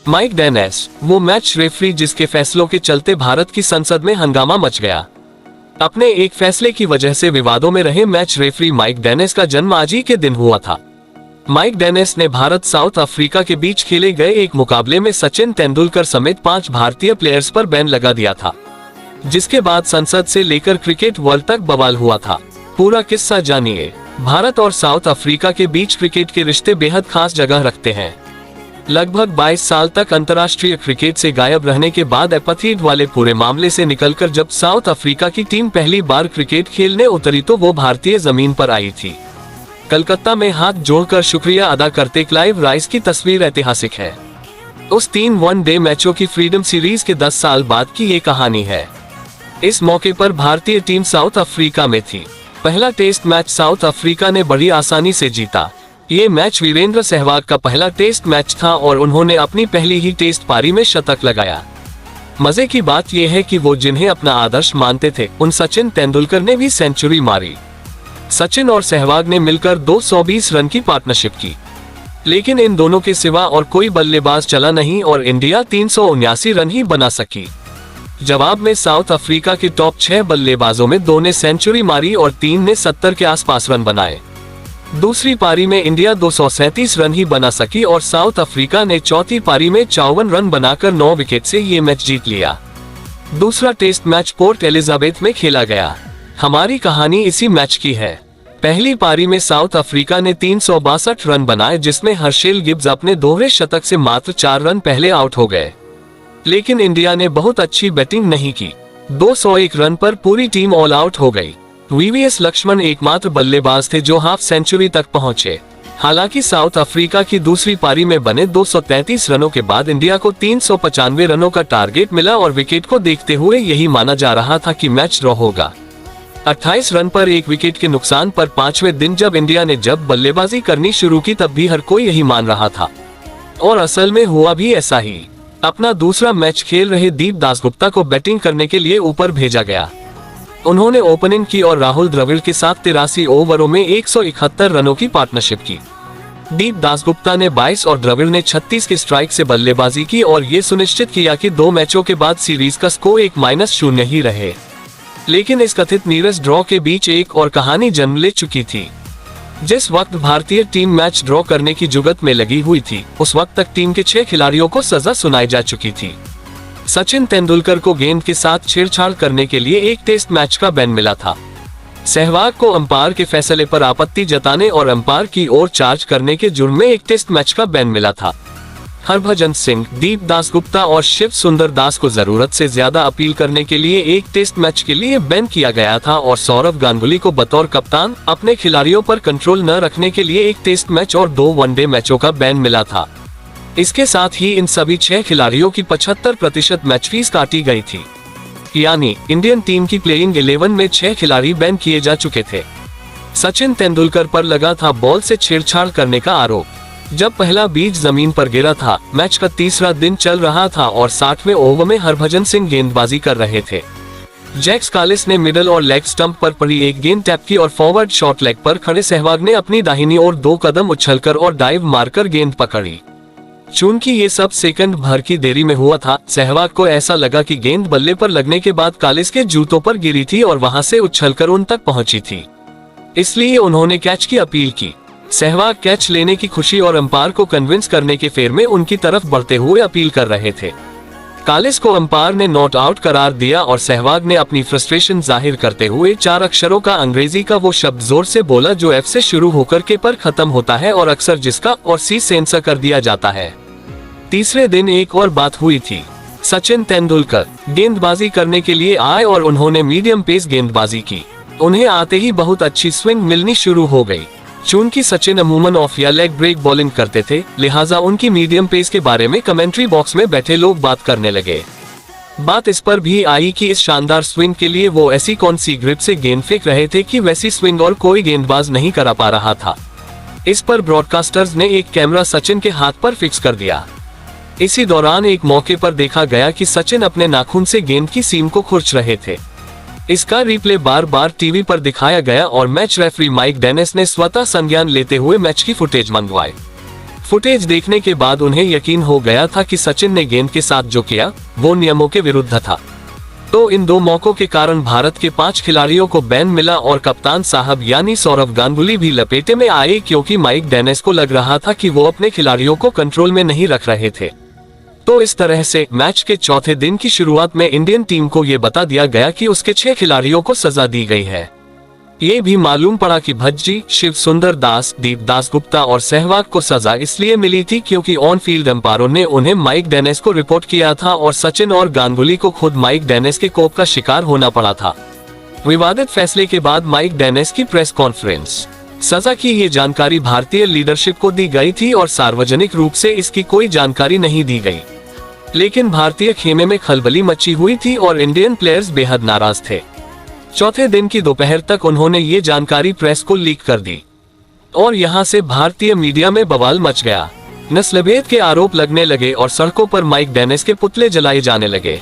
Mike Denness, वो match referee जिसके फैसलों के चलते भारत की संसद में हंगामा मच गया। अपने एक फैसले की वजह से विवादों में रहे मैच रेफरी माइक डेनेस का जन्म आज ही के दिन हुआ था। माइक डेनेस ने भारत साउथ अफ्रीका के बीच खेले गए एक मुकाबले में सचिन तेंदुलकर समेत 5 भारतीय प्लेयर्स पर बैन लगा दिया था, जिसके बाद संसद से लेकर क्रिकेट वर्ल्ड तक बवाल हुआ था। पूरा किस्सा जानिए। भारत और साउथ अफ्रीका के बीच क्रिकेट के रिश्ते बेहद खास जगह रखते हैं। लगभग 22 साल तक अंतर्राष्ट्रीय क्रिकेट से गायब रहने के बाद एपथीड वाले पूरे मामले से निकलकर जब साउथ अफ्रीका की टीम पहली बार क्रिकेट खेलने उतरी तो वो भारतीय जमीन पर आई थी। कलकत्ता में हाथ जोड़कर शुक्रिया अदा करते क्लाइव राइस की तस्वीर ऐतिहासिक है। उस 3 वनडे मैचों की फ्रीडम सीरीज के 10 साल बाद की ये कहानी है। इस मौके पर भारतीय टीम साउथ अफ्रीका में थी। पहला टेस्ट मैच साउथ अफ्रीका ने बड़ी आसानी से जीता। ये मैच वीरेंद्र सहवाग का पहला टेस्ट मैच था और उन्होंने अपनी पहली ही टेस्ट पारी में शतक लगाया। मजे की बात यह है कि वो जिन्हें अपना आदर्श मानते थे उन सचिन तेंदुलकर ने भी सेंचुरी मारी। सचिन और सहवाग ने मिलकर 220 रन की पार्टनरशिप की, लेकिन इन दोनों के सिवा और कोई बल्लेबाज चला नहीं और इंडिया 379 रन ही बना सकी। जवाब में साउथ अफ्रीका के टॉप 6 बल्लेबाजों में 2 ने सेंचुरी मारी और 3 ने 70 के आसपास रन बनाए। दूसरी पारी में इंडिया 237 रन ही बना सकी और साउथ अफ्रीका ने चौथी पारी में 54 रन बनाकर 9 विकेट से ये मैच जीत लिया। दूसरा टेस्ट मैच पोर्ट एलिजाबेथ में खेला गया। हमारी कहानी इसी मैच की है। पहली पारी में साउथ अफ्रीका ने 362 रन बनाए, जिसमें हर्शेल गिब्स अपने दोहरे शतक से मात्र 4 रन पहले आउट हो गए। लेकिन इंडिया ने बहुत अच्छी बैटिंग नहीं की। 201 रन पर पूरी टीम ऑल आउट हो गई। वीवीएस लक्ष्मण एकमात्र बल्लेबाज थे जो हाफ सेंचुरी तक पहुंचे। हालांकि साउथ अफ्रीका की दूसरी पारी में बने 233 रनों के बाद इंडिया को 395 रनों का टारगेट मिला और विकेट को देखते हुए यही माना जा रहा था कि मैच ड्रॉ होगा। 28 रन पर 1 विकेट के नुकसान पर 5वें दिन जब इंडिया ने बल्लेबाजी करनी शुरू की तब भी हर कोई यही मान रहा था और असल में हुआ भी ऐसा ही। अपना दूसरा मैच खेल रहे दीप दासगुप्ता को बैटिंग करने के लिए ऊपर भेजा गया। उन्होंने ओपनिंग की और राहुल द्रविड़ के साथ 83 ओवरों में 171 रनों की पार्टनरशिप की। दीप दासगुप्ता ने 22 और द्रविड़ ने 36 के स्ट्राइक से बल्लेबाजी की और ये सुनिश्चित किया कि 2 मैचों के बाद सीरीज का स्कोर 1-0 ही रहे। लेकिन इस कथित नीरस ड्रॉ के बीच एक और कहानी जन्म ले चुकी थी। जिस वक्त भारतीय टीम मैच ड्रॉ करने की जुगत में लगी हुई थी, उस वक्त तक टीम के 6 खिलाड़ियों को सजा सुनाई जा चुकी थी। सचिन तेंदुलकर को गेंद के साथ छेड़छाड़ करने के लिए एक टेस्ट मैच का बैन मिला था। सहवाग को अंपायर के फैसले पर आपत्ति जताने और अंपायर की ओर चार्ज करने के जुर्म में एक टेस्ट मैच का बैन मिला था। हरभजन सिंह, दीप दासगुप्ता और शिव सुंदर दास को जरूरत से ज्यादा अपील करने के लिए एक टेस्ट मैच के लिए बैन किया गया था और सौरव गांगुली को बतौर कप्तान अपने खिलाड़ियों पर कंट्रोल न रखने के लिए एक टेस्ट मैच और 2 वनडे मैचों का बैन मिला था। इसके साथ ही इन सभी 6 खिलाड़ियों की 75% मैच फीस काटी गई थी। यानी इंडियन टीम की प्लेइंग 11 में 6 खिलाड़ी बैन किए जा चुके थे। सचिन तेंदुलकर पर लगा था बॉल से छेड़छाड़ करने का आरोप। जब पहला बीज जमीन पर गिरा था, मैच का तीसरा दिन चल रहा था और 60वें ओवर में हरभजन सिंह गेंदबाजी कर रहे थे। जैक्स कालिस ने मिडल और लेग स्टंप पर पड़ी एक गेंद टैप की और फॉरवर्ड शॉट लेग पर खड़े सहवाग ने अपनी दाहिनी ओर 2 कदम उछलकर और डाइव मारकर गेंद पकड़ी। चूंकि ये सब सेकंड भर की देरी में हुआ था, सहवाग को ऐसा लगा कि गेंद बल्ले पर लगने के बाद कालिस के जूतों पर गिरी थी और वहां से उछलकर उन तक पहुंची थी, इसलिए उन्होंने कैच की अपील की। सहवाग कैच लेने की खुशी और अंपायर को कन्विंस करने के फेर में उनकी तरफ बढ़ते हुए अपील कर रहे थे। कालिस को अंपायर ने नॉट आउट करार दिया और सहवाग ने अपनी फ्रस्ट्रेशन जाहिर करते हुए 4 अक्षरों का अंग्रेजी का वो शब्द जोर से बोला जो एफ से शुरू होकर के पर खत्म होता है और अक्सर जिसका और सी सेंसर कर दिया जाता है। तीसरे दिन एक और बात हुई थी। सचिन तेंदुलकर गेंदबाजी करने के लिए आए और उन्होंने मीडियम पेस गेंदबाजी की। उन्हें आते ही बहुत अच्छी स्विंग मिलनी शुरू हो गई। चूंकि सचिन अमूमन ऑफ या लेग ब्रेक बॉलिंग करते थे, लिहाजा उनकी मीडियम पेस के बारे में कमेंट्री बॉक्स में बैठे लोग बात करने लगे। बात इस पर भी आई कि इस शानदार स्विंग के लिए वो ऐसी कौन सी ग्रिप से गेंद फेंक रहे थे कि वैसी स्विंग और कोई गेंदबाज नहीं करा पा रहा था। इस पर ब्रॉडकास्टर्स ने एक कैमरा सचिन के हाथ पर फिक्स कर दिया। इसी दौरान एक मौके पर देखा गया कि सचिन अपने नाखून से गेंद की सीम को खुरच रहे थे। इसका रिप्ले बार बार टीवी पर दिखाया गया और मैच रेफरी माइक डेनेस ने स्वतः संज्ञान लेते हुए मैच की फुटेज मंगवाई। फुटेज देखने के बाद उन्हें यकीन हो गया था कि सचिन ने गेंद के साथ जो किया वो नियमों के विरुद्ध था। तो इन दो मौकों के कारण भारत के 5 खिलाड़ियों को बैन मिला और कप्तान साहब यानी सौरव गांगुली भी लपेटे में आए, क्योंकि माइक डेनिस को लग रहा था कि वो अपने खिलाड़ियों को कंट्रोल में नहीं रख रहे थे। तो इस तरह से मैच के चौथे दिन की शुरुआत में इंडियन टीम को ये बता दिया गया कि उसके 6 खिलाड़ियों को सजा दी गई है। ये भी मालूम पड़ा कि भज्जी, शिव सुंदर दास, दीप दास गुप्ता और सहवाग को सजा इसलिए मिली थी क्योंकि ऑन फील्ड अंपायरों ने उन्हें माइक डेनिस को रिपोर्ट किया था और सचिन और गांगुली को खुद माइक डेनिस के कोप का शिकार होना पड़ा था। विवादित फैसले के बाद माइक डेनिस की प्रेस कॉन्फ्रेंस। सजा की ये जानकारी भारतीय लीडरशिप को दी गई थी और सार्वजनिक रूप से इसकी कोई जानकारी नहीं दी गई, लेकिन भारतीय खेमे में खलबली मची हुई थी और इंडियन प्लेयर्स बेहद नाराज थे। चौथे दिन की दोपहर तक उन्होंने ये जानकारी प्रेस को लीक कर दी और यहाँ से भारतीय मीडिया में बवाल मच गया। नस्लभेद के आरोप लगने लगे और सड़कों पर माइक डेनिस के पुतले जलाए जाने लगे।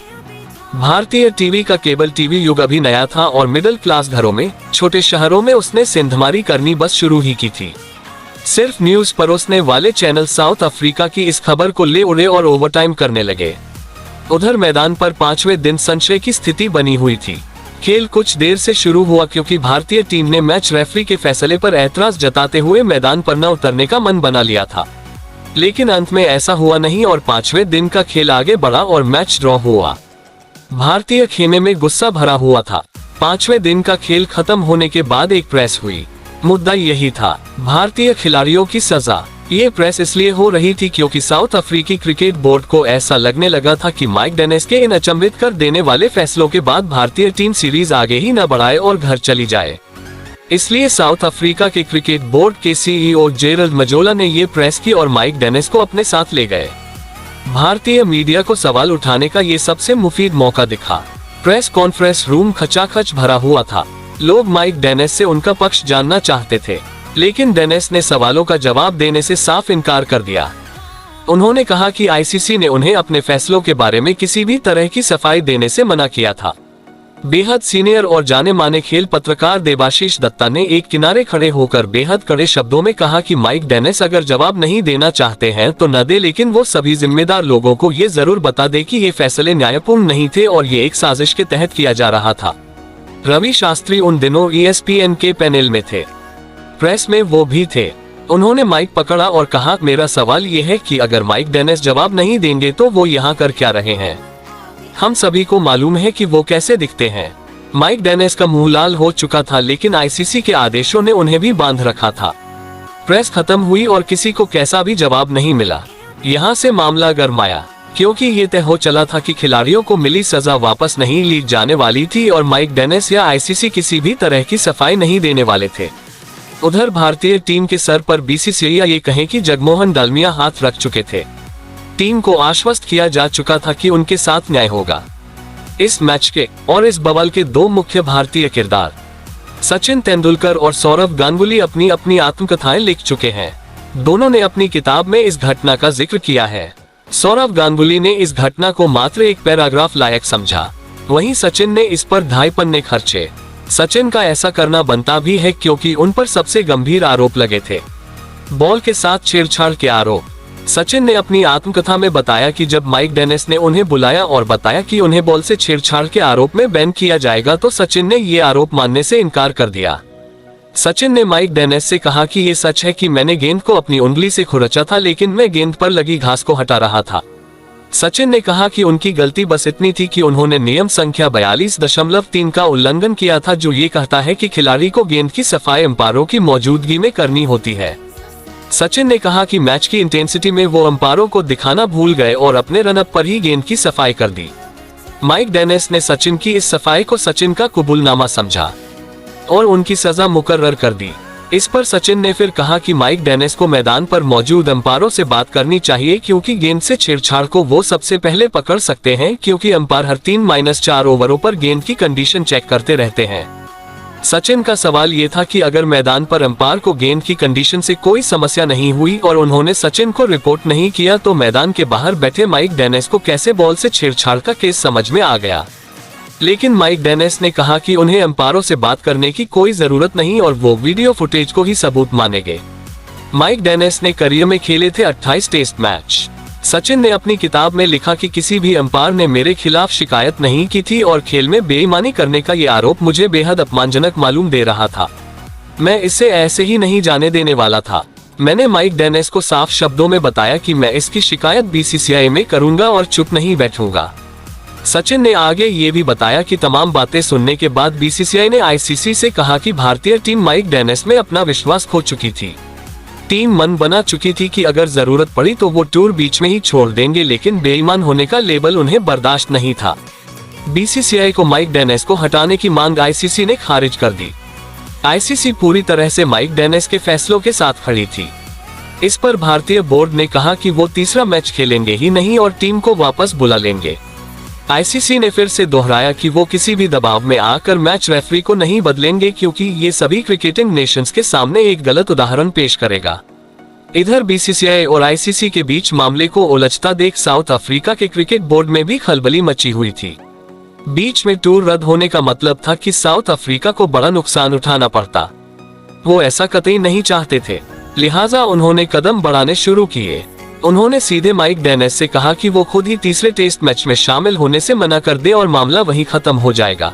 भारतीय टीवी का केबल टीवी युग अभी नया था और मिडिल क्लास घरों में, छोटे शहरों में उसने सिंधमारी करनी बस शुरू ही की थी। सिर्फ न्यूज परोसने वाले चैनल साउथ अफ्रीका की इस खबर को ले उड़े और ओवरटाइम करने लगे। उधर मैदान पर 5वें दिन संशय की स्थिति बनी हुई थी। खेल कुछ देर से शुरू हुआ क्योंकि भारतीय टीम ने मैच रेफरी के फैसले पर ऐतराज जताते हुए मैदान पर न उतरने का मन बना लिया था, लेकिन अंत में ऐसा हुआ नहीं और 5वें दिन का खेल आगे बढ़ा और मैच ड्रॉ हुआ। भारतीय खेमे में गुस्सा भरा हुआ था। 5वें दिन का खेल खत्म होने के बाद एक प्रेस हुई। मुद्दा यही था, भारतीय खिलाड़ियों की सजा। ये प्रेस इसलिए हो रही थी क्योंकि साउथ अफ्रीकी क्रिकेट बोर्ड को ऐसा लगने लगा था कि माइक डेनिस के इन अचंभित कर देने वाले फैसलों के बाद भारतीय टीम सीरीज आगे ही न बढ़ाए और घर चली जाए। इसलिए साउथ अफ्रीका के क्रिकेट बोर्ड के सीईओ जेरल्ड मजोला ने ये प्रेस की और माइक डेनिस को अपने साथ ले गए। भारतीय मीडिया को सवाल उठाने का ये सबसे मुफीद मौका दिखा। प्रेस कॉन्फ्रेंस रूम खचाखच भरा हुआ था। लोग माइक डेनिस से उनका पक्ष जानना चाहते थे, लेकिन डेनिस ने सवालों का जवाब देने से साफ इनकार कर दिया। उन्होंने कहा कि आईसीसी ने उन्हें अपने फैसलों के बारे में किसी भी तरह की सफाई देने से मना किया था। बेहद सीनियर और जाने माने खेल पत्रकार देबाशीष दत्ता ने एक किनारे खड़े होकर बेहद कड़े शब्दों में कहा कि माइक डेनिस अगर जवाब नहीं देना चाहते हैं तो न दे, लेकिन वो सभी जिम्मेदार लोगों को ये जरूर बता दे कि ये फैसले न्यायपूर्ण नहीं थे और ये एक साजिश के तहत किया जा रहा था। रवि शास्त्री उन दिनों ESPN के पैनल में थे, प्रेस में वो भी थे। उन्होंने माइक पकड़ा और कहा, मेरा सवाल ये है कि अगर माइक डेनिस जवाब नहीं देंगे तो वो यहाँ कर क्या रहे हैं? हम सभी को मालूम है कि वो कैसे दिखते हैं। माइक डेनिस का मुंह लाल हो चुका था, लेकिन आईसीसी के आदेशों ने उन्हें भी बांध रखा था। प्रेस खत्म हुई और किसी को कैसा भी जवाब नहीं मिला। यहाँ से मामला गरमाया क्योंकि ये तय हो चला था कि खिलाड़ियों को मिली सजा वापस नहीं ली जाने वाली थी और माइक डेनिस या आईसीसी किसी भी तरह की सफाई नहीं देने वाले थे। उधर भारतीय टीम के सर पर बीसीसीआई ये कहें कि जगमोहन डालमिया हाथ रख चुके थे। टीम को आश्वस्त किया जा चुका था कि उनके साथ न्याय होगा। इस मैच के और इस बवाल के दो मुख्य भारतीय किरदार सचिन तेंदुलकर और सौरव गांगुली अपनी अपनी आत्मकथाएं लिख चुके हैं। दोनों ने अपनी किताब में इस घटना का जिक्र किया है। सौरव गांगुली ने इस घटना को मात्र एक पैराग्राफ लायक समझा, वहीं सचिन ने इस पर 2.5 पन्ने खर्चे। सचिन का ऐसा करना बनता भी है क्योंकि उन पर सबसे गंभीर आरोप लगे थे, बॉल के साथ छेड़छाड़ के आरोप। सचिन ने अपनी आत्मकथा में बताया कि जब माइक डेनिस ने उन्हें बुलाया और बताया कि उन्हें बॉल से छेड़छाड़ के आरोप में बैन किया जाएगा तो सचिन ने ये आरोप मानने से इनकार कर दिया। सचिन ने माइक डेनिस से कहा कि ये सच है कि मैंने गेंद को अपनी उंगली से खुरचा था, लेकिन मैं गेंद पर लगी घास को हटा रहा था। सचिन ने कहा कि उनकी गलती बस इतनी थी कि उन्होंने नियम संख्या 42.3 का उल्लंघन किया था, जो ये कहता है कि खिलाड़ी को गेंद की सफाई अंपायरों की मौजूदगी में करनी होती है। सचिन ने कहा कि मैच की इंटेंसिटी में वो अंपायरों को दिखाना भूल गए और अपने रनअप पर ही गेंद की सफाई कर दी। माइक डेनिस ने सचिन की इस सफाई को सचिन का कबूलनामा समझा और उनकी सजा मुकर्रर कर दी। इस पर सचिन ने फिर कहा कि माइक डेनिस को मैदान पर मौजूद अंपायरों से बात करनी चाहिए क्योंकि गेंद से छेड़छाड़ को वो सबसे पहले पकड़ सकते हैं, क्योंकि अंपायर हर 3-4 ओवरों पर गेंद की कंडीशन चेक करते रहते हैं। सचिन का सवाल ये था कि अगर मैदान पर अंपायर को गेंद की कंडीशन से कोई समस्या नहीं हुई और उन्होंने सचिन को रिपोर्ट नहीं किया तो मैदान के बाहर बैठे माइक डेनिस को कैसे बॉल से छेड़छाड़ का केस समझ में आ गया। लेकिन माइक डेनिस ने कहा कि उन्हें अंपायरों से बात करने की कोई जरूरत नहीं और वो वीडियो फुटेज को ही सबूत मानेंगे। माइक डेनिस ने करियर में खेले थे 28 टेस्ट मैच। सचिन ने अपनी किताब में लिखा कि किसी भी अंपायर ने मेरे खिलाफ शिकायत नहीं की थी और खेल में बेईमानी करने का ये आरोप मुझे बेहद अपमानजनक मालूम दे रहा था। मैं इसे ऐसे ही नहीं जाने देने वाला था। मैंने माइक डेनिस को साफ शब्दों में बताया कि मैं इसकी शिकायत बीसीसीआई में करूंगा और चुप नहीं बैठूंगा। सचिन ने आगे ये भी बताया कि तमाम बातें सुनने के बाद बीसीसीआई ने आईसीसी से कहा कि भारतीय टीम माइक डेनिस में अपना विश्वास खो चुकी थी। टीम मन बना चुकी थी कि अगर जरूरत पड़ी तो वो टूर बीच में ही छोड़ देंगे, लेकिन बेईमान होने का लेबल उन्हें बर्दाश्त नहीं था। बीसीसीआई को माइक डेनिस को हटाने की मांग आईसीसी ने खारिज कर दी। आईसीसी पूरी तरह से माइक डेनिस के फैसलों के साथ खड़ी थी। इस पर भारतीय बोर्ड ने कहा कि वो तीसरा मैच खेलेंगे ही नहीं और टीम को वापस बुला लेंगे। आईसीसी ने फिर से दोहराया कि वो किसी भी दबाव में आकर मैच रेफरी को नहीं बदलेंगे, क्योंकि ये सभी क्रिकेटिंग नेशंस के सामने एक गलत उदाहरण पेश करेगा। इधर बीसीसीआई और आईसीसी के बीच मामले को उलझता देख साउथ अफ्रीका के क्रिकेट बोर्ड में भी खलबली मची हुई थी। बीच में टूर रद्द होने का मतलब था कि साउथ अफ्रीका को बड़ा नुकसान उठाना पड़ता। वो ऐसा कतई नहीं चाहते थे, लिहाजा उन्होंने कदम बढ़ाने शुरू किए। उन्होंने सीधे माइक डेनिस से कहा कि वो खुद ही तीसरे टेस्ट मैच में शामिल होने से मना कर दे और मामला वहीं खत्म हो जाएगा।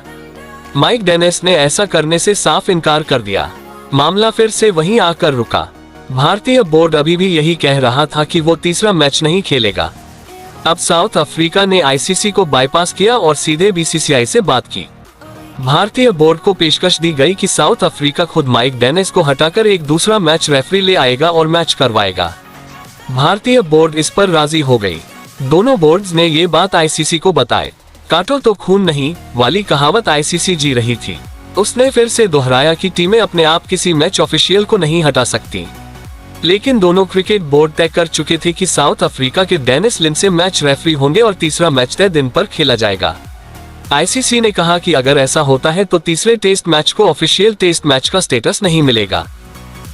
माइक डेनिस ने ऐसा करने से साफ इनकार कर दिया। मामला फिर से वहीं आकर रुका। भारतीय बोर्ड अभी भी यही कह रहा था कि वो तीसरा मैच नहीं खेलेगा। अब साउथ अफ्रीका ने आईसीसी को बाईपास किया और सीधे बीसीसीआई से बात की। भारतीय बोर्ड को पेशकश दी गई कि साउथ अफ्रीका खुद माइक डेनिस को हटाकर एक दूसरा मैच रेफरी ले आएगा और मैच करवाएगा। भारतीय बोर्ड इस पर राजी हो गई। दोनों बोर्ड्स ने ये बात आईसीसी को बताए। काटो तो खून नहीं वाली कहावत आईसीसी जी रही थी। उसने फिर से दोहराया कि टीमें अपने आप किसी मैच ऑफिशियल को नहीं हटा सकती, लेकिन दोनों क्रिकेट बोर्ड तय कर चुके थे कि साउथ अफ्रीका के डेनिस लिंडसे मैच रेफरी होंगे और तीसरा मैच तय दिन पर खेला जाएगा। आईसीसी ने कहा कि अगर ऐसा होता है तो तीसरे टेस्ट मैच को ऑफिशियल टेस्ट मैच का स्टेटस नहीं मिलेगा।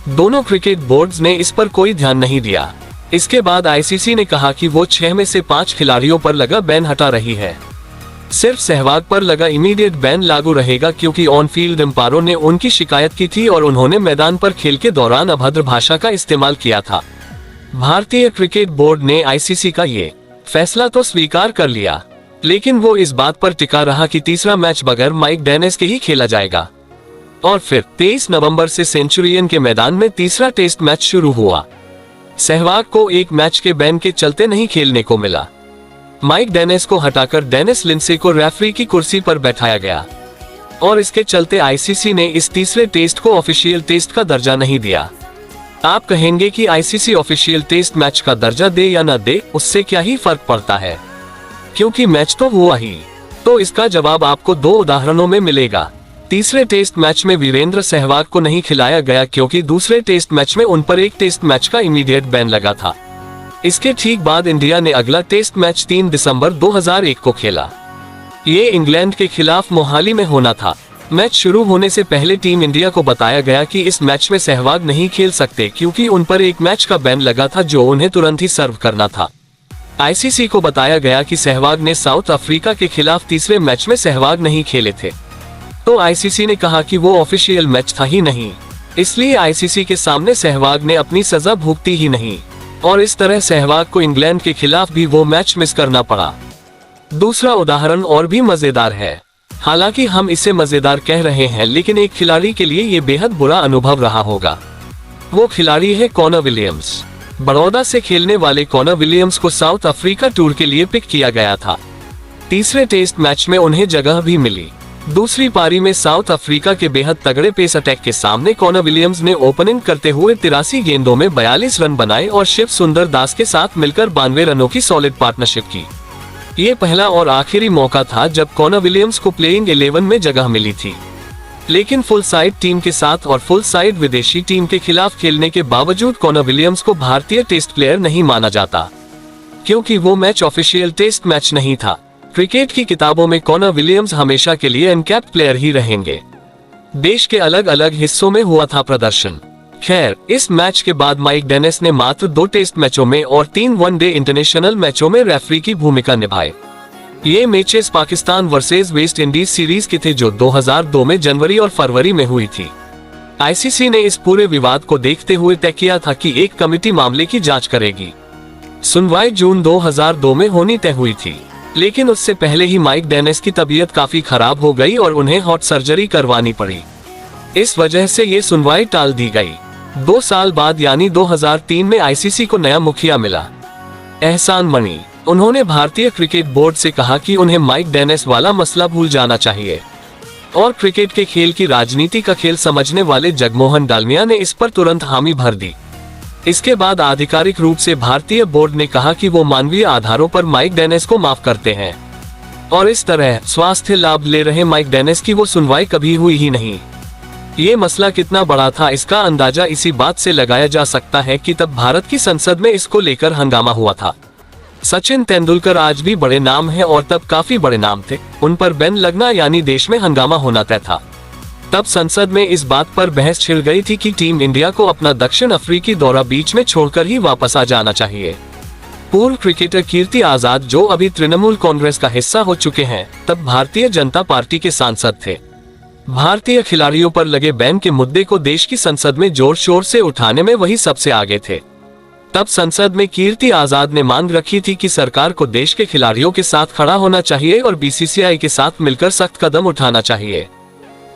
दोनों क्रिकेट बोर्ड्स ने इस पर कोई ध्यान नहीं दिया। इसके बाद आईसीसी ने कहा कि वो 6 में से 5 खिलाड़ियों पर लगा बैन हटा रही है। सिर्फ सहवाग पर लगा इमीडिएट बैन लागू रहेगा, क्योंकि ऑन फील्ड अंपायरों ने उनकी शिकायत की थी और उन्होंने मैदान पर खेल के दौरान अभद्र भाषा का इस्तेमाल किया था। भारतीय क्रिकेट बोर्ड ने आईसीसी का ये फैसला तो स्वीकार कर लिया, लेकिन वो इस बात पर टिका रहा कि तीसरा मैच बगैर माइक डेनिस के ही खेला जाएगा। और फिर 23 नवंबर से सेंचुरियन के मैदान में तीसरा टेस्ट मैच शुरू हुआ। सहवाग को एक मैच के बैन के चलते नहीं खेलने को मिला। माइक डेनिस को हटाकर डेनिस लिंडसे को रेफरी की कुर्सी पर बैठाया गया और इसके चलते आईसीसी ने इस तीसरे टेस्ट को ऑफिशियल टेस्ट का दर्जा नहीं दिया। आप कहेंगे कि आईसीसी ऑफिशियल टेस्ट मैच का दर्जा दे या न दे, उससे क्या ही फर्क पड़ता है, क्योंकि मैच तो हुआ ही। तो इसका जवाब आपको 2 उदाहरणों में मिलेगा। तीसरे टेस्ट मैच में वीरेंद्र सहवाग को नहीं खिलाया गया क्योंकि दूसरे टेस्ट मैच में उन पर एक टेस्ट मैच का इमीडिएट बैन लगा था। इसके ठीक बाद इंडिया ने अगला टेस्ट मैच 3 दिसंबर 2001 को खेला। ये इंग्लैंड के खिलाफ मोहाली में होना था। मैच शुरू होने से पहले टीम इंडिया को बताया गया कि इस मैच में सहवाग नहीं खेल सकते, क्योंकि उन पर एक मैच का बैन लगा था जो उन्हें तुरंत ही सर्व करना था। आईसीसी को बताया गया कि सहवाग ने साउथ अफ्रीका के खिलाफ तीसरे मैच में सहवाग नहीं खेले थे, तो आईसीसी ने कहा कि वो ऑफिशियल मैच था ही नहीं, इसलिए आईसीसी के सामने सहवाग ने अपनी सजा भुगती ही नहीं और इस तरह सहवाग को इंग्लैंड के खिलाफ भी वो मैच मिस करना पड़ा। दूसरा उदाहरण और भी मजेदार है। हालांकि हम इसे मजेदार कह रहे हैं, लेकिन एक खिलाड़ी के लिए ये बेहद बुरा अनुभव रहा होगा। वो खिलाड़ी है कॉनर विलियम्स। बड़ौदा से खेलने वाले कॉनर विलियम्स को साउथ अफ्रीका टूर के लिए पिक किया गया था। तीसरे टेस्ट मैच में उन्हें जगह भी मिली। दूसरी पारी में साउथ अफ्रीका के बेहद तगड़े पेस अटैक के सामने कॉनर विलियम्स ने ओपनिंग करते हुए 83 गेंदों में 42 रन बनाए और शिव सुंदर दास के साथ मिलकर 92 रनों की सॉलिड पार्टनरशिप की। ये पहला और आखिरी मौका था जब कॉनर विलियम्स को प्लेइंग 11 में जगह मिली थी, लेकिन फुल साइड टीम के साथ और फुल साइड विदेशी टीम के खिलाफ खेलने के बावजूद कॉनर विलियम्स को भारतीय टेस्ट प्लेयर नहीं माना जाता, क्योंकि वो मैच ऑफिशियल टेस्ट मैच नहीं था। क्रिकेट की किताबों में कॉनर विलियम्स हमेशा के लिए अनकैप्ड प्लेयर ही रहेंगे। देश के अलग अलग हिस्सों में हुआ था प्रदर्शन। खैर, इस मैच के बाद माइक डेनिस ने मात्र 2 टेस्ट मैचों में और 3 वनडे इंटरनेशनल मैचों में रेफरी की भूमिका निभाई। ये matches Pakistan versus West Indies series की थे, जो 2002 में जनवरी और फरवरी में हुई थी। आईसीसी ने इस पूरे विवाद को देखते हुए तय किया था कि एक कमेटी मामले की जांच करेगी। सुनवाई जून 2002 में होनी तय हुई थी, लेकिन उससे पहले ही माइक डेनिस की तबीयत काफी खराब हो गई और उन्हें हार्ट सर्जरी करवानी पड़ी। इस वजह से ये सुनवाई टाल दी गई। 2 साल बाद यानी 2003 में आईसीसी को नया मुखिया मिला, एहसान मणि। उन्होंने भारतीय क्रिकेट बोर्ड से कहा कि उन्हें माइक डेनिस वाला मसला भूल जाना चाहिए और क्रिकेट के खेल की राजनीति का खेल समझने वाले जगमोहन डालमिया ने इस पर तुरंत हामी भर दी। इसके बाद आधिकारिक रूप से भारतीय बोर्ड ने कहा कि वो मानवीय आधारों पर माइक डेनिस को माफ करते हैं और इस तरह स्वास्थ्य लाभ ले रहे माइक डेनिस की वो सुनवाई कभी हुई ही नहीं। ये मसला कितना बड़ा था इसका अंदाजा इसी बात से लगाया जा सकता है कि तब भारत की संसद में इसको लेकर हंगामा हुआ था। सचिन तेंदुलकर आज भी बड़े नाम हैं और तब काफी बड़े नाम थे, उन पर बैन लगना यानी देश में हंगामा होना तय था। तब संसद में इस बात पर बहस छिड़ गई थी कि टीम इंडिया को अपना दक्षिण अफ्रीकी दौरा बीच में छोड़कर ही वापस आ जाना चाहिए। पूर्व क्रिकेटर कीर्ति आजाद, जो अभी तृणमूल कांग्रेस का हिस्सा हो चुके हैं, तब भारतीय जनता पार्टी के सांसद थे। भारतीय खिलाड़ियों पर लगे बैन के मुद्दे को देश की संसद में जोर शोर से उठाने में वही सबसे आगे थे। तब संसद में कीर्ति आजाद ने मांग रखी थी कि सरकार को देश के खिलाड़ियों के साथ खड़ा होना चाहिए और बीसीसीआई के साथ मिलकर सख्त कदम उठाना चाहिए।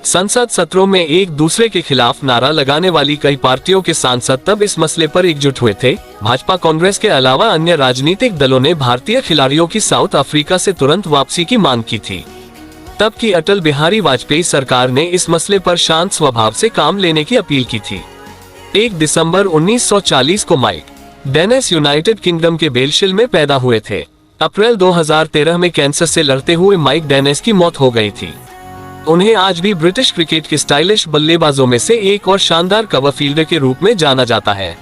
संसद सत्रों में एक दूसरे के खिलाफ नारा लगाने वाली कई पार्टियों के सांसद तब इस मसले पर एकजुट हुए थे। भाजपा, कांग्रेस के अलावा अन्य राजनीतिक दलों ने भारतीय खिलाड़ियों की साउथ अफ्रीका से तुरंत वापसी की मांग की थी। तब की अटल बिहारी वाजपेयी सरकार ने इस मसले पर शांत स्वभाव से काम लेने की अपील की थी। 1 दिसंबर 1940 को माइक डेनिस यूनाइटेड किंगडम के बेलशिल में पैदा हुए थे। अप्रैल 2013 में कैंसर से लड़ते हुए माइक डेनिस की मौत हो गई थी। उन्हें आज भी ब्रिटिश क्रिकेट के स्टाइलिश बल्लेबाजों में से एक और शानदार कवर फील्डर के रूप में जाना जाता है।